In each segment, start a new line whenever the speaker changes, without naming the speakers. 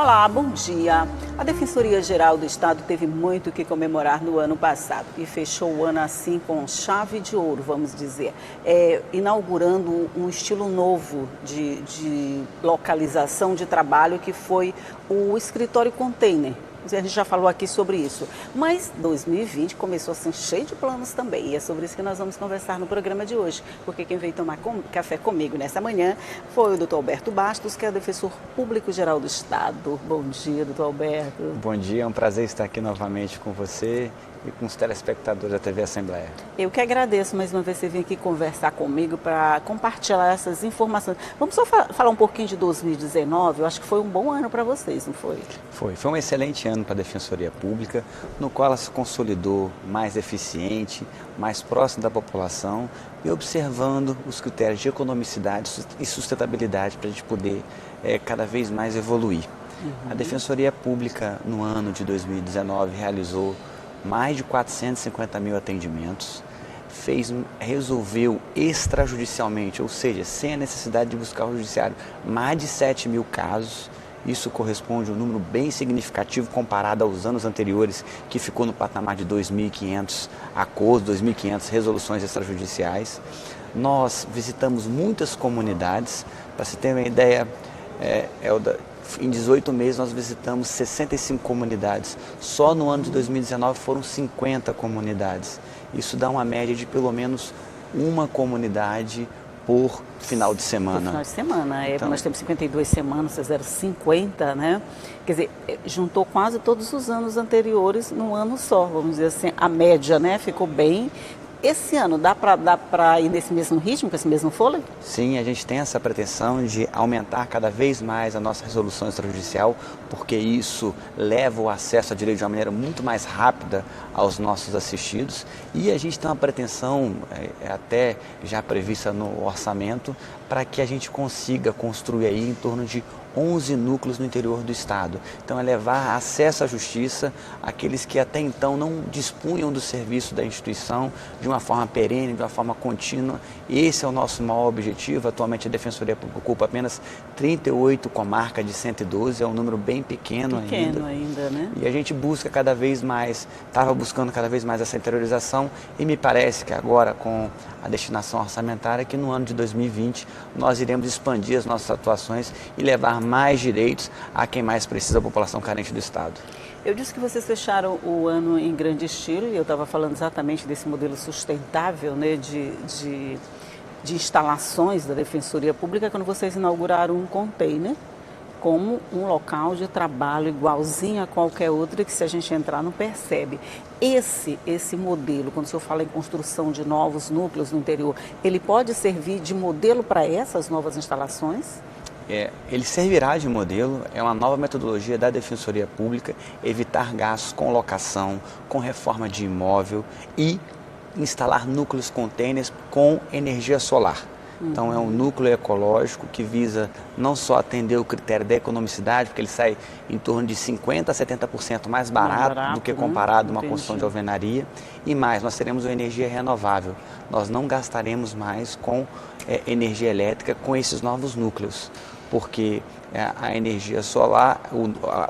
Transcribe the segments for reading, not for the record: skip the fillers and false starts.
Olá, bom dia. A Defensoria-Geral do Estado teve muito o que comemorar no ano passado e fechou o ano assim com chave de ouro, vamos dizer, inaugurando um estilo novo de localização de trabalho que foi o escritório container. A gente já falou aqui sobre isso, mas 2020 começou assim cheio de planos também, e é sobre isso que nós vamos conversar no programa de hoje, porque quem veio tomar café comigo nessa manhã foi o doutor Alberto Bastos, que é o defensor público-geral do Estado. Bom dia, doutor Alberto.
Bom dia, é um prazer estar aqui novamente com você e com os telespectadores da TV Assembleia.
Eu que agradeço mais uma vez você vir aqui conversar comigo para compartilhar essas informações. Vamos só falar um pouquinho de 2019, eu acho que foi um bom ano para vocês, não foi?
Foi um excelente ano para a Defensoria Pública, no qual ela se consolidou mais eficiente, mais próximo da população e observando os critérios de economicidade e sustentabilidade para a gente poder cada vez mais evoluir. A Defensoria Pública, no ano de 2019, realizou mais de 450 mil atendimentos, resolveu extrajudicialmente, ou seja, sem a necessidade de buscar o judiciário, mais de 7 mil casos. Isso corresponde a um número bem significativo comparado aos anos anteriores, que ficou no patamar de 2.500 acordos, 2.500 resoluções extrajudiciais. Nós visitamos muitas comunidades. Para se ter uma ideia, em 18 meses nós visitamos 65 comunidades. Só no ano de 2019 foram 50 comunidades. Isso dá uma média de pelo menos uma comunidade por final de semana.
Por final de semana. Então, nós temos 52 semanas, vocês eram 50, né? Quer dizer, juntou quase todos os anos anteriores num ano só, vamos dizer assim, a média, né? Ficou bem. Esse ano dá para ir nesse mesmo ritmo, com esse mesmo fôlego?
Sim, a gente tem essa pretensão de aumentar cada vez mais a nossa resolução extrajudicial, porque isso leva o acesso a direito de uma maneira muito mais rápida aos nossos assistidos. E a gente tem uma pretensão, até já prevista no orçamento, para que a gente consiga construir aí em torno de 11 núcleos no interior do estado. Então é levar acesso à justiça àqueles que até então não dispunham do serviço da instituição de uma forma perene, de uma forma contínua. Esse é o nosso maior objetivo. Atualmente a Defensoria Pública ocupa apenas 38 comarcas de 112, é um número bem pequeno
ainda, né?
E a gente busca cada vez mais, estava buscando cada vez mais essa interiorização, e me parece que agora com a destinação orçamentária, que no ano de 2020 nós iremos expandir as nossas atuações e levar mais direitos a quem mais precisa, a população carente do estado.
Eu disse que vocês fecharam o ano em grande estilo, e eu estava falando exatamente desse modelo sustentável, né, de instalações da Defensoria Pública, quando vocês inauguraram um container como um local de trabalho igualzinho a qualquer outro, que se a gente entrar não percebe. Esse modelo, quando o senhor fala em construção de novos núcleos no interior, ele pode servir de modelo para essas novas instalações?
Ele servirá de modelo, é uma nova metodologia da Defensoria Pública, evitar gastos com locação, com reforma de imóvel e instalar núcleos containers com energia solar. Então é um núcleo ecológico que visa não só atender o critério da economicidade, porque ele sai em torno de 50% a 70% mais barato do que comparado a uma construção de alvenaria, e mais, nós teremos uma energia renovável. Nós não gastaremos mais com energia elétrica com esses novos núcleos, porque a energia solar,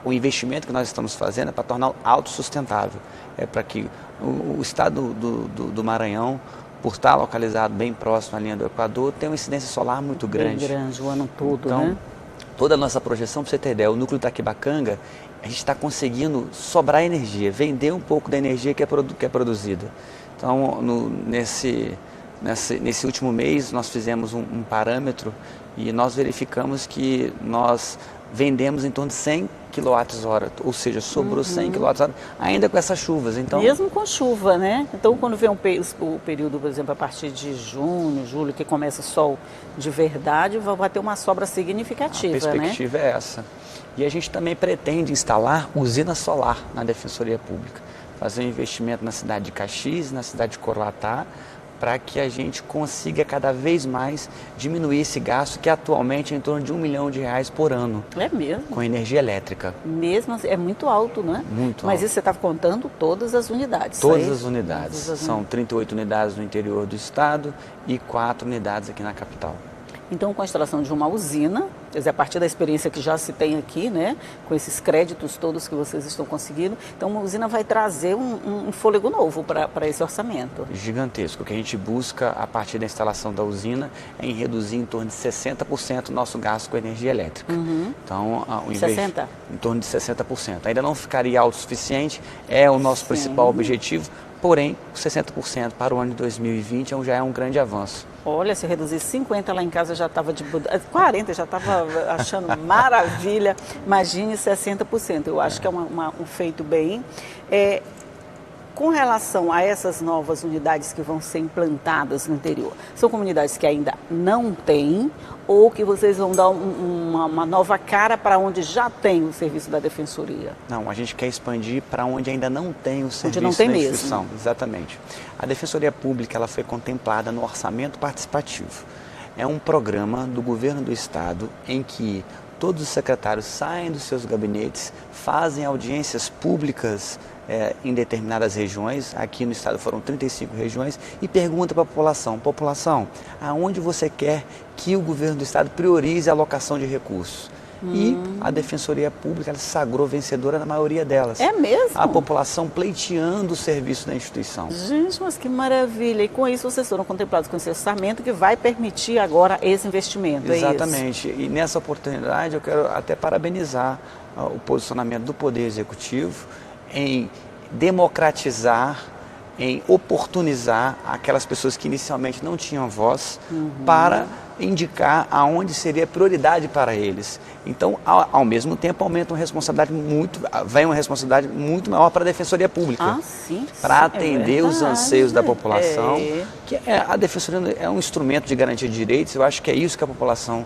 o investimento que nós estamos fazendo é para tornar autossustentável, é para que o estado do Maranhão, por estar localizado bem próximo à linha do Equador, tem uma incidência solar muito grande.
Bem grande, o ano todo,
então,
né?
Toda a nossa projeção, para você ter ideia, o núcleo Taquibacanga, a gente está conseguindo sobrar energia, vender um pouco da energia que é produzida. Então, nesse último mês, nós fizemos um parâmetro e nós verificamos que nós vendemos em torno de 100 kWh, ou seja, sobrou 100 kWh, ainda com essas chuvas. Então,
mesmo com chuva, né? Então, quando vem o período, por exemplo, a partir de junho, julho, que começa o sol de verdade, vai ter uma sobra significativa,
a perspectiva, né? É essa. E a gente também pretende instalar usina solar na Defensoria Pública, fazer um investimento na cidade de Caxias, na cidade de Coroatá, para que a gente consiga cada vez mais diminuir esse gasto, que atualmente é em torno de R$1 milhão por ano.
É mesmo?
Com energia elétrica.
Mesmo assim, é muito alto, não é?
Muito alto.
Mas isso você está contando todas as unidades?
Todas as unidades. São 38 unidades no interior do estado e 4 unidades aqui na capital.
Então, com a instalação de uma usina, Quer dizer, a partir da experiência que já se tem aqui, né, com esses créditos todos que vocês estão conseguindo, então a usina vai trazer um fôlego novo para esse orçamento.
Gigantesco. O que a gente busca a partir da instalação da usina é em reduzir em torno de 60% o nosso gasto com energia elétrica. Então, em torno de 60%. Ainda não ficaria autossuficiente, é o nosso principal objetivo, porém, 60% para o ano de 2020 já é um grande avanço.
Olha, se eu reduzir 50 lá em casa já estava de 40, já estava achando maravilha. Imagine 60%. Eu acho que é um feito bem. Com relação a essas novas unidades que vão ser implantadas no interior, são comunidades que ainda não têm ou que vocês vão dar uma nova cara para onde já tem o serviço da Defensoria?
Não, a gente quer expandir para onde ainda não tem o serviço
não tem
da
mesmo.
instituição. Exatamente. A Defensoria Pública ela foi contemplada no orçamento participativo. É um programa do governo do estado em que todos os secretários saem dos seus gabinetes, fazem audiências públicas em determinadas regiões, aqui no estado foram 35 regiões, e pergunta para a população, aonde você quer que o governo do estado priorize a alocação de recursos? E a Defensoria Pública ela se sagrou vencedora na maioria delas.
É mesmo?
A população pleiteando o serviço da instituição.
Gente, mas que maravilha! E com isso vocês foram contemplados com esse orçamento que vai permitir agora esse investimento,
Exatamente. E nessa oportunidade eu quero até parabenizar o posicionamento do Poder Executivo em democratizar, em oportunizar aquelas pessoas que inicialmente não tinham voz para indicar aonde seria prioridade para eles. Então, ao mesmo tempo, vem uma responsabilidade muito maior para a Defensoria Pública. Para atender os anseios da população. Que a Defensoria é um instrumento de garantia de direitos, eu acho que é isso que a população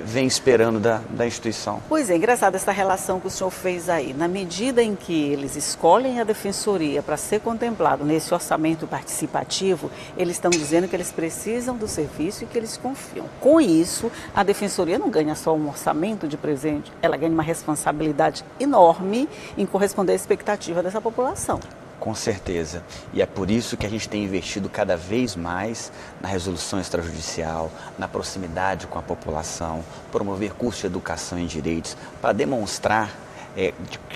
vem esperando da instituição.
Pois é, engraçado essa relação que o senhor fez aí. Na medida em que eles escolhem a Defensoria para ser contemplado nesse orçamento participativo, eles estão dizendo que eles precisam do serviço e que eles confiam. Com isso, a Defensoria não ganha só um orçamento de presente, ela ganha uma responsabilidade enorme em corresponder à expectativa dessa população.
Com certeza. E é por isso que a gente tem investido cada vez mais na resolução extrajudicial, na proximidade com a população, promover cursos de educação em direitos, para demonstrar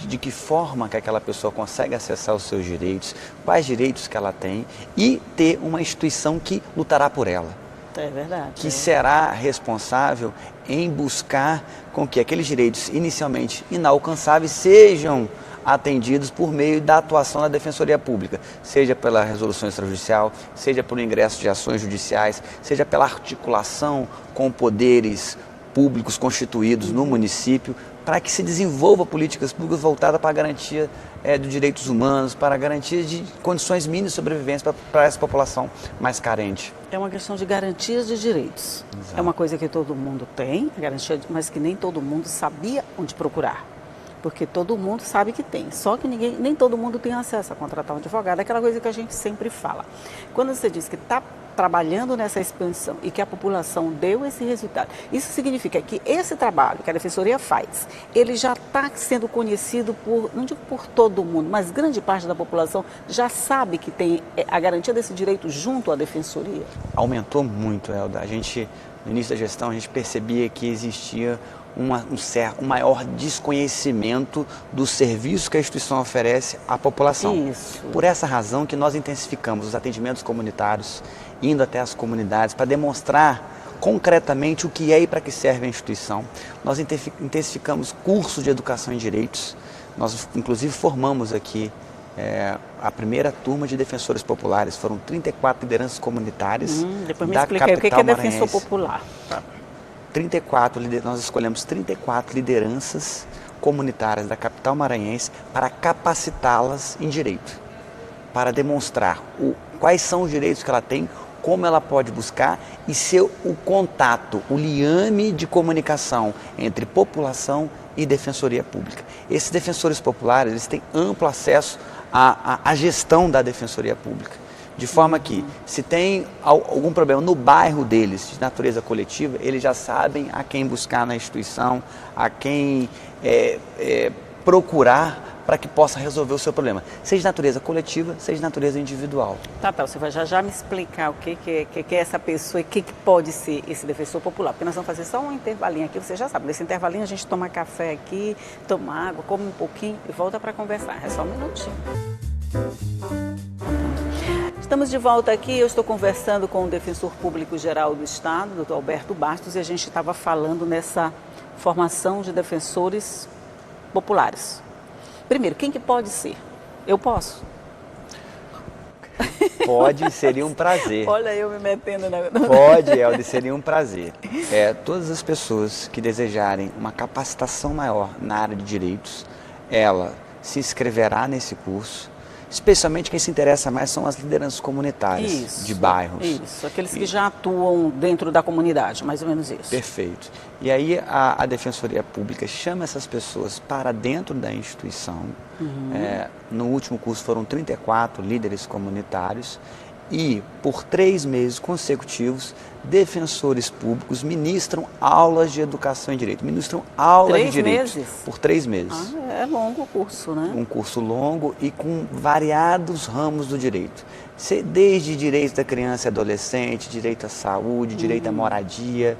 de que forma que aquela pessoa consegue acessar os seus direitos, quais direitos que ela tem e ter uma instituição que lutará por ela.
É verdade.
Que será responsável em buscar com que aqueles direitos inicialmente inalcançáveis sejam atendidos por meio da atuação da Defensoria Pública, seja pela resolução extrajudicial, seja pelo ingresso de ações judiciais, seja pela articulação com poderes públicos constituídos no município, para que se desenvolva políticas públicas voltadas para a garantia dos direitos humanos, para a garantia de condições mínimas de sobrevivência para essa população mais carente.
É uma questão de garantias de direitos.
Exato.
É uma coisa que todo mundo tem, garantia, mas que nem todo mundo sabia onde procurar. Porque todo mundo sabe que tem, só que nem todo mundo tem acesso a contratar um advogado, aquela coisa que a gente sempre fala. Quando você diz que está trabalhando nessa expansão e que a população deu esse resultado, isso significa que esse trabalho que a Defensoria faz, ele já está sendo conhecido por, não digo por todo mundo, mas grande parte da população já sabe que tem a garantia desse direito junto à Defensoria?
Aumentou muito, Elda. No início da gestão, a gente percebia que existia um maior desconhecimento dos serviços que a instituição oferece à população.
Isso.
Por essa razão que nós intensificamos os atendimentos comunitários, indo até as comunidades para demonstrar concretamente o que é e para que serve a instituição. Nós intensificamos cursos de educação em direitos. Nós, inclusive, formamos aqui a primeira turma de defensores populares. Foram 34 lideranças comunitárias
depois me
da
explica aí, o que é defensor
maranhense.
Popular?
Nós escolhemos 34 lideranças comunitárias da capital maranhense para capacitá-las em direito, para demonstrar quais são os direitos que ela tem, como ela pode buscar e ser o contato, o liame de comunicação entre população e Defensoria Pública. Esses defensores populares eles têm amplo acesso à gestão da Defensoria Pública. De forma que, se tem algum problema no bairro deles, de natureza coletiva, eles já sabem a quem buscar na instituição, a quem procurar para que possa resolver o seu problema, seja de natureza coletiva, seja de natureza individual.
Tá, você vai já me explicar o que é essa pessoa e o que pode ser esse defensor popular, porque nós vamos fazer só um intervalinho aqui, você já sabe, nesse intervalinho a gente toma café aqui, toma água, come um pouquinho e volta para conversar, é só um minutinho. Estamos de volta aqui, eu estou conversando com o Defensor Público Geral do Estado, doutor Alberto Bastos, e a gente estava falando nessa formação de defensores populares. Primeiro, quem que pode ser? Eu posso?
Pode, seria um prazer.
Olha, eu me metendo na...
Pode, Elder, seria um prazer. Todas as pessoas que desejarem uma capacitação maior na área de direitos, ela se inscreverá nesse curso. Especialmente quem se interessa mais são as lideranças comunitárias de bairros.
Isso, aqueles que já atuam dentro da comunidade, mais ou menos isso.
Perfeito. E aí a Defensoria Pública chama essas pessoas para dentro da instituição. No último curso foram 34 líderes comunitários e por 3 meses consecutivos, defensores públicos ministram aulas de educação em direito. Ministram aulas de direito. 3 meses? Por 3 meses.
É longo o curso, né?
Um curso longo e com variados ramos do direito. Desde direito da criança e adolescente, direito à saúde, direito à moradia,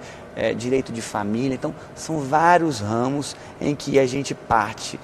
direito de família. Então, são vários ramos em que a gente parte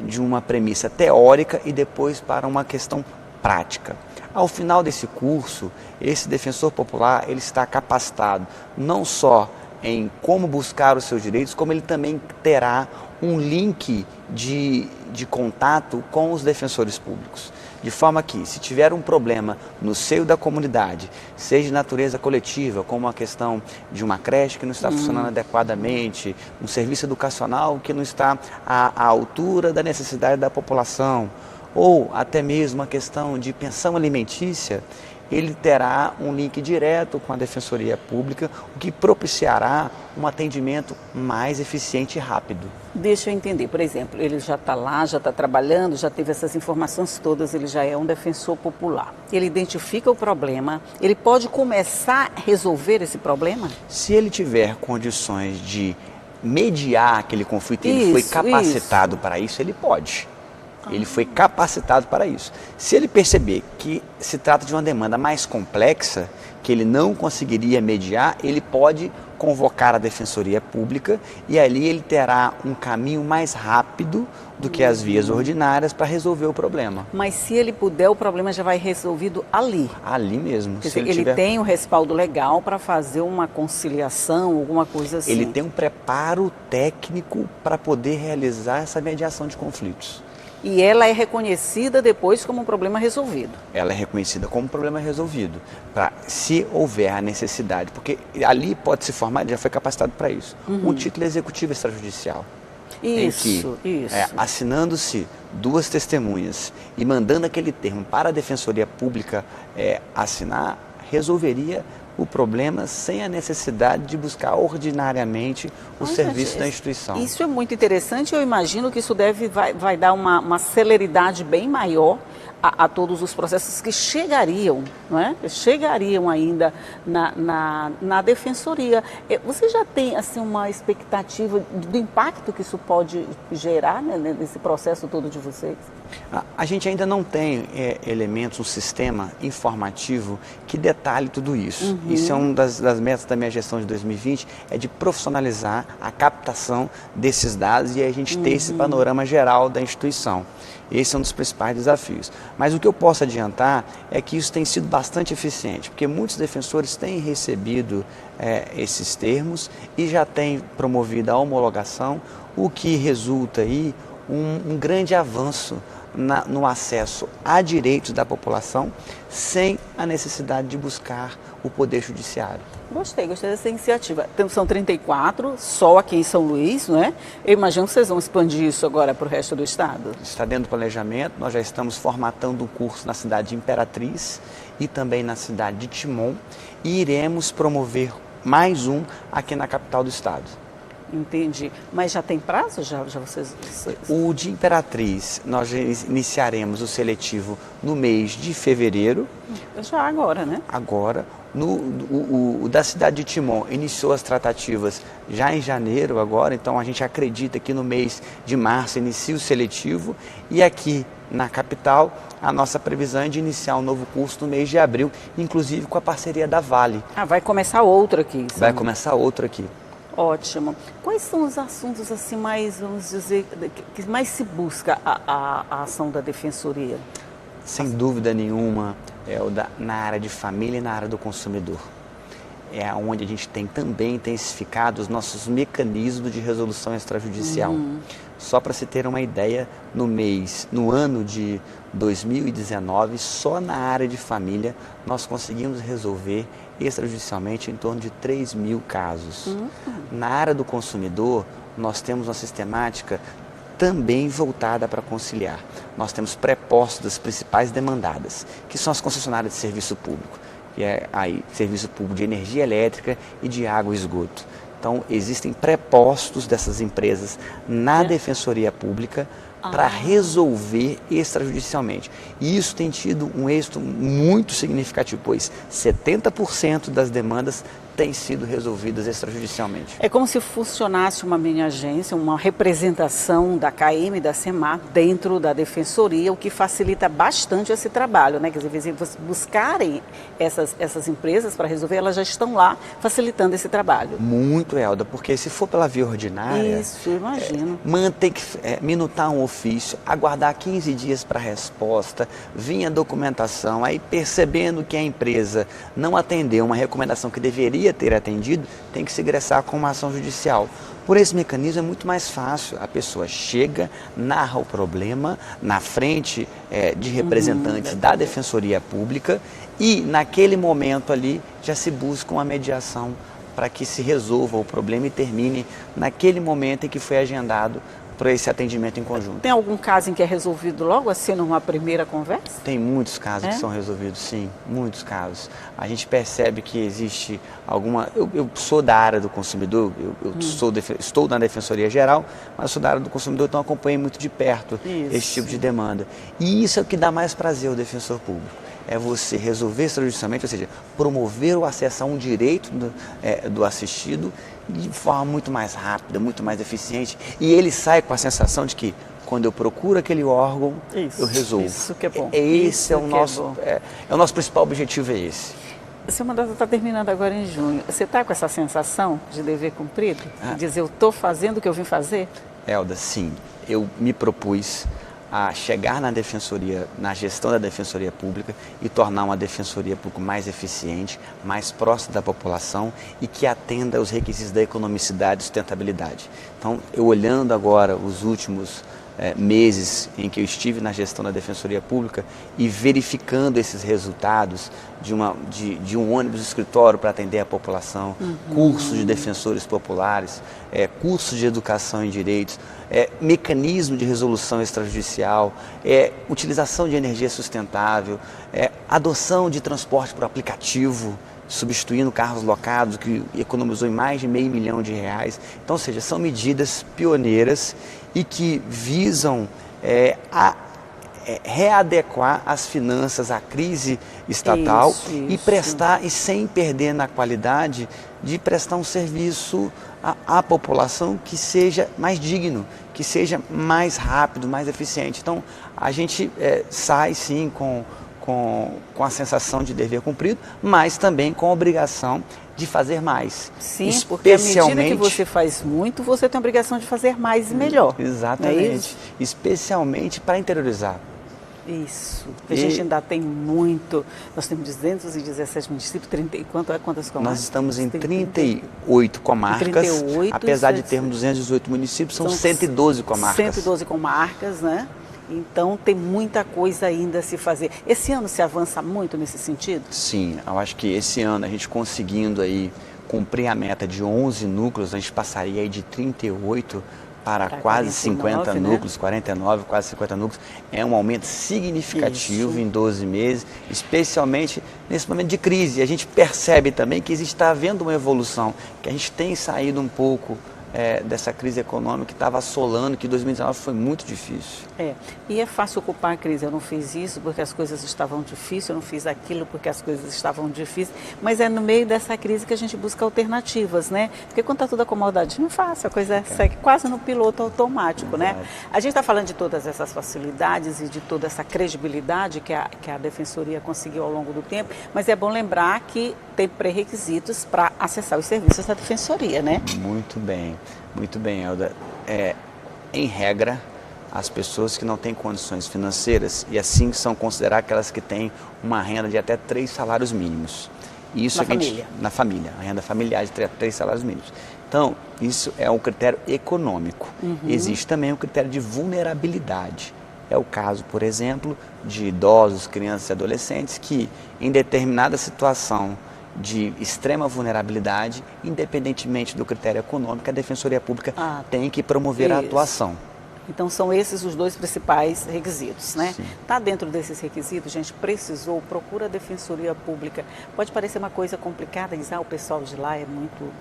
de uma premissa teórica e depois para uma questão prática. Ao final desse curso, esse defensor popular ele está capacitado não só em como buscar os seus direitos, como ele também terá um link de contato com os defensores públicos. De forma que, se tiver um problema no seio da comunidade, seja de natureza coletiva, como a questão de uma creche que não está funcionando adequadamente, um serviço educacional que não está à altura da necessidade da população, ou até mesmo a questão de pensão alimentícia, ele terá um link direto com a Defensoria Pública, o que propiciará um atendimento mais eficiente e rápido.
Deixa eu entender, por exemplo, ele já está lá, já está trabalhando, já teve essas informações todas, ele já é um defensor popular. Ele identifica o problema, ele pode começar a resolver esse problema?
Se ele tiver condições de mediar aquele conflito, ele foi capacitado para isso, ele pode. Ele foi capacitado para isso. Se ele perceber que se trata de uma demanda mais complexa, que ele não conseguiria mediar, ele pode convocar a Defensoria Pública e ali ele terá um caminho mais rápido do que as vias ordinárias para resolver o problema.
Mas se ele puder, o problema já vai resolvido ali?
Ali mesmo.
Quer dizer, ele tem o respaldo legal para fazer uma conciliação, alguma coisa assim?
Ele tem um preparo técnico para poder realizar essa mediação de conflitos.
E ela é reconhecida depois como um problema resolvido? Ela
é reconhecida como um problema resolvido, se houver a necessidade, porque ali pode se formar, ele já foi capacitado para isso, um título executivo extrajudicial.
Isso.
Assinando-se 2 testemunhas e mandando aquele termo para a Defensoria Pública assinar, resolveria o problema sem a necessidade de buscar ordinariamente o serviço da instituição.
Isso é muito interessante, eu imagino que isso vai dar uma celeridade bem maior a todos os processos que chegariam, não é? Chegariam ainda na defensoria. Você já tem assim, uma expectativa do impacto que isso pode gerar, né, nesse processo todo de vocês?
A gente ainda não tem elementos, um sistema informativo que detalhe tudo isso. Isso é uma das metas da minha gestão de 2020, é de profissionalizar a captação desses dados e a gente ter esse panorama geral da instituição. Esse é um dos principais desafios. Mas o que eu posso adiantar é que isso tem sido bastante eficiente, porque muitos defensores têm recebido esses termos e já têm promovido a homologação, o que resulta aí um grande avanço no acesso a direitos da população sem a necessidade de buscar o Poder Judiciário.
Gostei dessa iniciativa. São 34, só aqui em São Luís, não é? Eu imagino que vocês vão expandir isso agora para o resto do estado.
Está dentro do planejamento, nós já estamos formatando um curso na cidade de Imperatriz e também na cidade de Timon e iremos promover mais um aqui na capital do estado.
Entendi. Mas já tem prazo? Já vocês...
O de Imperatriz, nós iniciaremos o seletivo no mês de fevereiro.
Já agora, né?
Agora. O da cidade de Timon iniciou as tratativas já em janeiro agora, então a gente acredita que no mês de março inicia o seletivo, e aqui na capital a nossa previsão é de iniciar um novo curso no mês de abril, inclusive com a parceria da Vale.
Ah, vai começar outro aqui.
Vai começar outro aqui.
Ótimo. Quais são os assuntos assim mais, vamos dizer, que mais se busca a ação da Defensoria?
Sem dúvida nenhuma, na área de família e na área do consumidor. É onde a gente tem também intensificado os nossos mecanismos de resolução extrajudicial. Só para se ter uma ideia, no ano de 2019, só na área de família, nós conseguimos resolver extrajudicialmente em torno de 3.000 casos. Na área do consumidor, nós temos uma sistemática também voltada para conciliar. Nós temos pré-postos das principais demandadas, que são as concessionárias de serviço público, que é aí serviço público de energia elétrica e de água e esgoto. Então, existem pré-postos dessas empresas na Defensoria Pública para resolver extrajudicialmente. E isso tem tido um êxito muito significativo, pois 70% das demandas têm sido resolvidas extrajudicialmente.
É como se funcionasse uma mini agência, uma representação da KM e da SEMAR dentro da Defensoria, o que facilita bastante esse trabalho, né? Quer dizer, buscarem essas empresas para resolver, elas já estão lá facilitando esse trabalho.
Muito, Elda, porque se for pela via ordinária...
Isso, imagino.
Tem que minutar um ofício, aguardar 15 dias para a resposta, vir a documentação, aí percebendo que a empresa não atendeu uma recomendação que deveria ter atendido, tem que se ingressar com uma ação judicial. Por esse mecanismo é muito mais fácil, a pessoa chega, narra o problema na frente de representantes da Defensoria Pública e naquele momento ali já se busca uma mediação para que se resolva o problema e termine naquele momento em que foi agendado para esse atendimento em conjunto.
Tem algum caso em que é resolvido logo assim numa primeira conversa?
Tem muitos casos que são resolvidos, sim, muitos casos. A gente percebe que existe alguma... Eu sou da área do consumidor, estou na Defensoria Geral, mas sou da área do consumidor, então acompanhei muito de perto esse tipo de demanda. E isso é o que dá mais prazer ao defensor público. É você resolver extrajudicialmente, ou seja, promover o acesso a um direito do assistido de forma muito mais rápida, muito mais eficiente. E ele sai com a sensação de que, quando eu procuro aquele órgão, eu resolvo. Isso que é bom. O nosso principal objetivo é esse.
O seu mandato está terminando agora em junho. Você está com essa sensação de dever cumprido? De dizer, eu estou fazendo o que eu vim fazer?
Elda, sim. Eu me propus a chegar na Defensoria, na gestão da Defensoria Pública e tornar uma Defensoria Pública mais eficiente, mais próxima da população e que atenda aos requisitos da economicidade e sustentabilidade. Então, eu olhando agora os últimos meses em que eu estive na gestão da Defensoria Pública e verificando esses resultados de um ônibus escritório para atender a população, cursos de defensores populares, cursos de educação em direitos, mecanismo de resolução extrajudicial, utilização de energia sustentável, adoção de transporte por aplicativo, substituindo carros locados, que economizou em mais de R$500 milhão. Então, ou seja, são medidas pioneiras e que visam readequar as finanças à crise estatal e prestar, e sem perder na qualidade, de prestar um serviço à população que seja mais digno, que seja mais rápido, mais eficiente. Então, a gente sai sim com a sensação de dever cumprido, mas também com a obrigação de fazer mais.
Sim, porque à medida que você faz muito, você tem a obrigação de fazer mais e melhor.
Exatamente. Especialmente para interiorizar.
Isso. A gente ainda tem muito. Nós temos 217 municípios, 30 e quantas comarcas?
Nós estamos em 38 comarcas. 38, apesar de termos 218 municípios, são 112 comarcas.
112 comarcas, né? Então, tem muita coisa ainda a se fazer. Esse ano se avança muito nesse sentido?
Sim, eu acho que esse ano a gente conseguindo aí cumprir a meta de 11 núcleos, a gente passaria aí de 38 para quase 50 núcleos, 49, quase 50 núcleos. É um aumento significativo em 12 meses, especialmente nesse momento de crise. A gente percebe também que está havendo uma evolução, que a gente tem saído um pouco dessa crise econômica que estava assolando, que 2019 foi muito difícil.
E é fácil culpar a crise. Eu não fiz isso porque as coisas estavam difíceis, eu não fiz aquilo porque as coisas estavam difíceis, mas é no meio dessa crise que a gente busca alternativas, né? Porque quando está tudo acomodadinho, não é fácil, a coisa segue quase no piloto automático, né? A gente está falando de todas essas facilidades e de toda essa credibilidade que a Defensoria conseguiu ao longo do tempo, mas é bom lembrar que tem pré-requisitos para acessar os serviços da Defensoria, né?
Muito bem, Elda. Em regra, as pessoas que não têm condições financeiras, e assim são consideradas aquelas que têm uma renda de até 3 salários mínimos. Isso na família, a renda familiar de 3 salários mínimos. Então, isso é um critério econômico. Existe também um critério de vulnerabilidade. É o caso, por exemplo, de idosos, crianças e adolescentes que, em determinada situação de extrema vulnerabilidade, independentemente do critério econômico, a Defensoria Pública tem que promover a atuação.
Então são esses os 2 principais requisitos, né? Está dentro desses requisitos, gente, precisou, procura a Defensoria Pública. Pode parecer uma coisa complicada, dizer, o pessoal de lá é muito...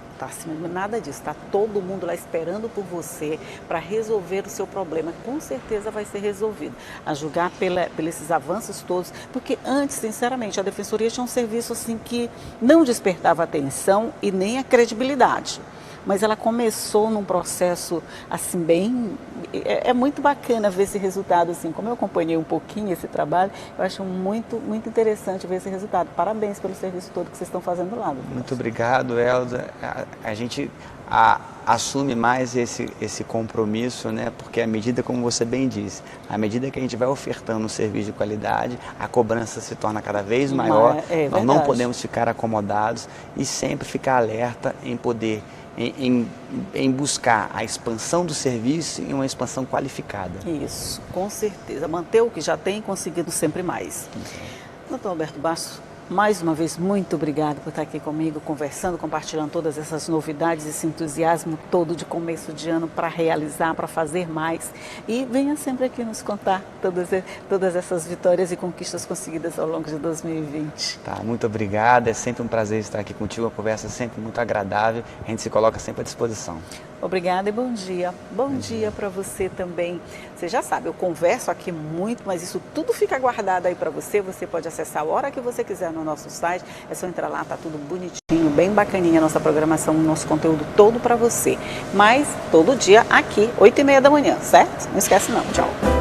nada disso, está todo mundo lá esperando por você para resolver o seu problema. Com certeza vai ser resolvido. A julgar pelos avanços todos, porque antes, sinceramente, a Defensoria tinha um serviço assim que não despertava atenção e nem a credibilidade. Mas ela começou num processo assim bem... É muito bacana ver esse resultado assim. Como eu acompanhei um pouquinho esse trabalho, eu acho muito interessante ver esse resultado. Parabéns pelo serviço todo que vocês estão fazendo lá.
Muito obrigado, Elza. A gente assume mais esse compromisso, né? Porque à medida, como você bem disse, à medida que a gente vai ofertando um serviço de qualidade, a cobrança se torna cada vez maior. Nós não podemos ficar acomodados e sempre ficar alerta em poder... Em buscar a expansão do serviço e uma expansão qualificada.
Isso, com certeza. Manter o que já tem e conseguindo sempre mais. Doutor Alberto Bastos, mais uma vez, muito obrigado por estar aqui comigo, conversando, compartilhando todas essas novidades, esse entusiasmo todo de começo de ano para realizar, para fazer mais. E venha sempre aqui nos contar todas essas vitórias e conquistas conseguidas ao longo de 2020.
Muito obrigado, é sempre um prazer estar aqui contigo, uma conversa sempre muito agradável, a gente se coloca sempre à disposição.
Obrigada e bom dia. Bom dia para você também. Você já sabe, eu converso aqui muito, mas isso tudo fica guardado aí para você. Você pode acessar a hora que você quiser no nosso site. É só entrar lá, tá tudo bonitinho, bem bacaninha a nossa programação, o nosso conteúdo todo para você. Mas todo dia aqui, 8h30 da manhã, certo? Não esquece não. Tchau.